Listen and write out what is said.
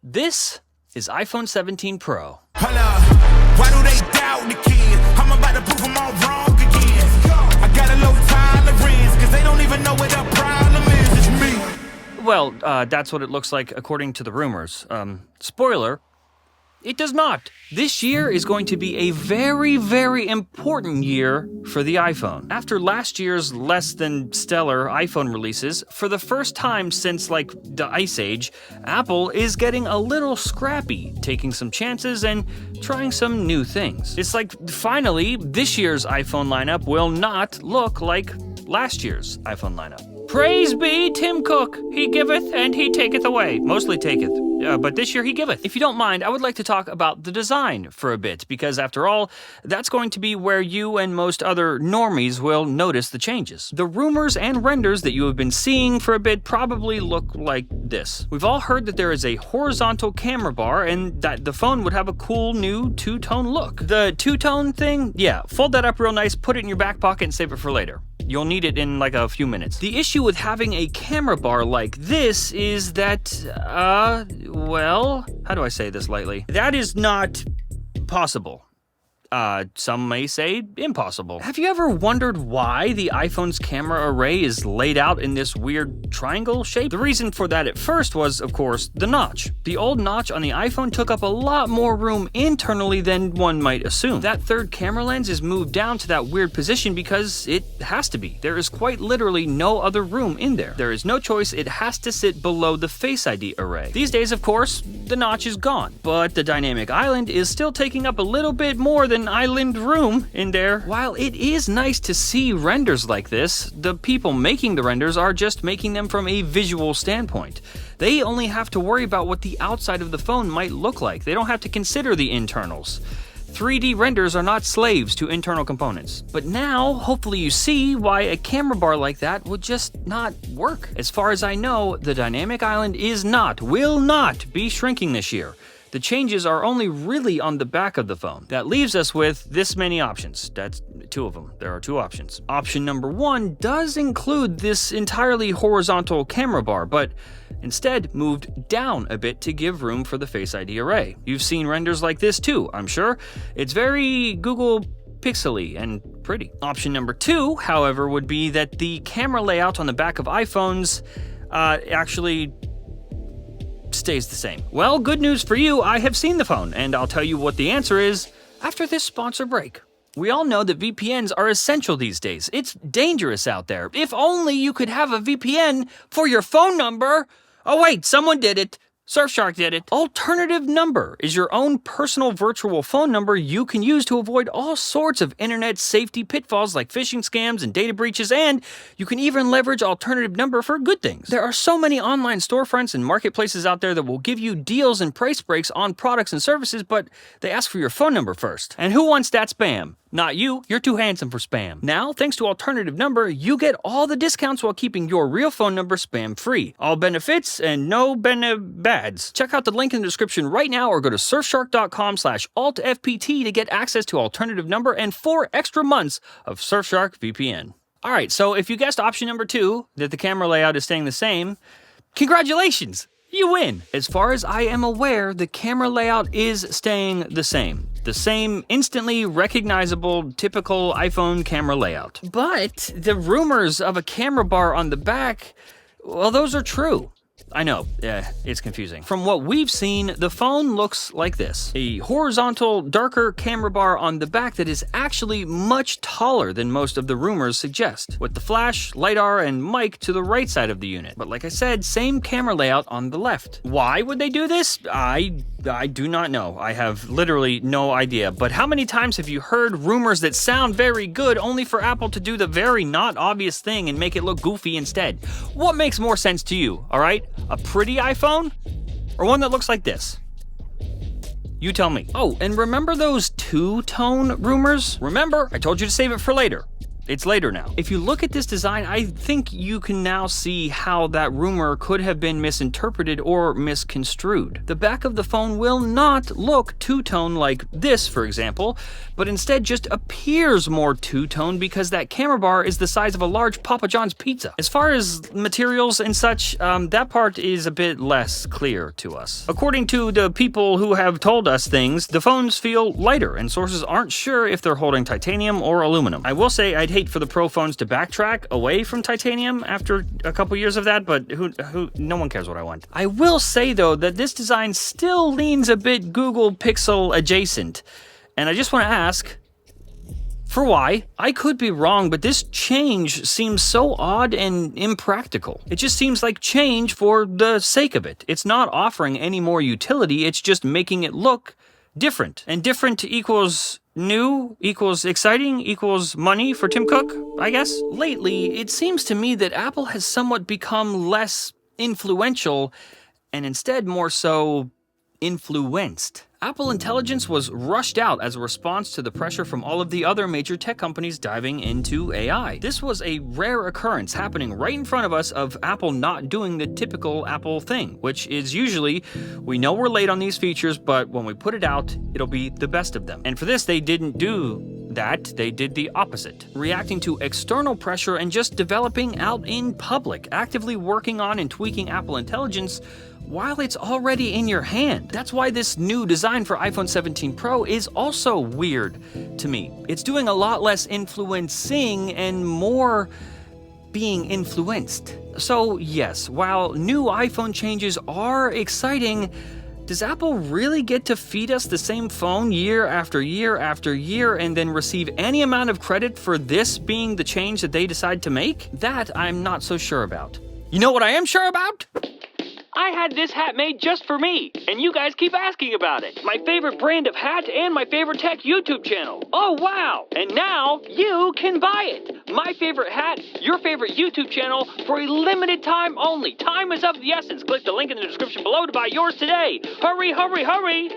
This is iPhone 17 Pro. Why do they doubt the kid? I'm about to prove them all wrong again. I got a low tolerance, cause they don't even know what the problem is. It's me. Well, that's what it looks like according to the rumors. Spoiler, it does not. This year is going to be a very, very important year for the iPhone. After last year's less than stellar iPhone releases, for the first time since the Ice Age, Apple is getting a little scrappy, taking some chances and trying some new things. It's like, finally, this year's iPhone lineup will not look like last year's iPhone lineup. Praise be Tim Cook, he giveth and he taketh away. Mostly taketh, but this year he giveth. If you don't mind, I would like to talk about the design for a bit, because after all, that's going to be where you and most other normies will notice the changes. The rumors and renders that you have been seeing for a bit probably look like this. We've all heard that there is a horizontal camera bar and that the phone would have a cool new two-tone look. The two-tone thing, yeah, fold that up real nice, put it in your back pocket and save it for later. You'll need it in like a few minutes. The issue with having a camera bar like this is that, well, how do I say this lightly? That is not possible. Some may say impossible. Have you ever wondered why the iPhone's camera array is laid out in this weird triangle shape? The reason for that at first was, of course, the notch. The old notch on the iPhone took up a lot more room internally than one might assume. That third camera lens is moved down to that weird position because it has to be. There is quite literally no other room in there. There is no choice, it has to sit below the Face ID array. These days, of course, the notch is gone, but the dynamic island is still taking up a little bit more than island room in there. While it is nice to see renders like this, the people making the renders are just making them from a visual standpoint. They only have to worry about what the outside of the phone might look like. They don't have to consider the internals. 3D renders are not slaves to internal components. But now, hopefully you see why a camera bar like that would just not work. As far as I know, the dynamic island will not be shrinking this year. The changes are only really on the back of the phone. That leaves us with this many options. That's two of them. There are two options. Option number one does include this entirely horizontal camera bar, but instead moved down a bit to give room for the Face ID array. You've seen renders like this too, I'm sure. It's very Google pixely and pretty. Option number two, however, would be that the camera layout on the back of iPhones actually stays the same. Well, good news for you, I have seen the phone, and I'll tell you what the answer is after this sponsor break. We all know that VPNs are essential these days. It's dangerous out there. If only you could have a VPN for your phone number. Oh wait, someone did it. Surfshark did it. Alternative Number is your own personal virtual phone number you can use to avoid all sorts of internet safety pitfalls like phishing scams and data breaches, and you can even leverage Alternative Number for good things. There are so many online storefronts and marketplaces out there that will give you deals and price breaks on products and services, but they ask for your phone number first. And who wants that spam? Not you, you're too handsome for spam. Now, thanks to Alternative Number, you get all the discounts while keeping your real phone number spam-free. All benefits and no bads. Check out the link in the description right now or go to surfshark.com/altfpt to get access to Alternative Number and 4 extra months of Surfshark VPN. Alright, so if you guessed option number 2, that the camera layout is staying the same, congratulations! You win! As far as I am aware, the camera layout is staying the same. The same instantly recognizable, typical iPhone camera layout. But the rumors of a camera bar on the back, well, those are true. I know, it's confusing. From what we've seen, the phone looks like this. A horizontal, darker camera bar on the back that is actually much taller than most of the rumors suggest, with the flash, LiDAR, and mic to the right side of the unit. But like I said, same camera layout on the left. Why would they do this? I do not know. I have literally no idea. But how many times have you heard rumors that sound very good only for Apple to do the very not obvious thing and make it look goofy instead? What makes more sense to you, all right? A pretty iPhone? Or one that looks like this? You tell me. Oh, and remember those two-tone rumors? Remember, I told you to save it for later. It's later now. If you look at this design, I think you can now see how that rumor could have been misinterpreted or misconstrued. The back of the phone will not look two-tone like this, for example, but instead just appears more two-tone because that camera bar is the size of a large Papa John's pizza. As far as materials and such, that part is a bit less clear to us. According to the people who have told us things, the phones feel lighter, and sources aren't sure if they're holding titanium or aluminum. I will say I'd hate for the Pro phones to backtrack away from titanium after a couple years of that, but no one cares what I want. I will say though that this design still leans a bit Google Pixel adjacent, and I just want to ask, for why? I could be wrong, but this change seems so odd and impractical. It just seems like change for the sake of it. It's not offering any more utility, it's just making it look different. And different equals new, equals exciting, equals money for Tim Cook, I guess? Lately, it seems to me that Apple has somewhat become less influential and instead more so influenced. Apple Intelligence was rushed out as a response to the pressure from all of the other major tech companies diving into AI. This was a rare occurrence happening right in front of us of Apple not doing the typical Apple thing, which is usually, we know we're late on these features, but when we put it out, it'll be the best of them. And for this, they didn't do that, they did the opposite, reacting to external pressure and just developing out in public, actively working on and tweaking Apple Intelligence while it's already in your hand. That's why this new design for iPhone 17 Pro is also weird to me. It's doing a lot less influencing and more being influenced. So yes, while new iPhone changes are exciting, does Apple really get to feed us the same phone year after year after year and then receive any amount of credit for this being the change that they decide to make? That I'm not so sure about. You know what I am sure about? I had this hat made just for me, and you guys keep asking about it. My favorite brand of hat and my favorite tech YouTube channel. Oh wow! And now you can buy it. My favorite hat, your favorite YouTube channel for a limited time only. Time is of the essence. Click the link in the description below to buy yours today. Hurry, hurry, hurry!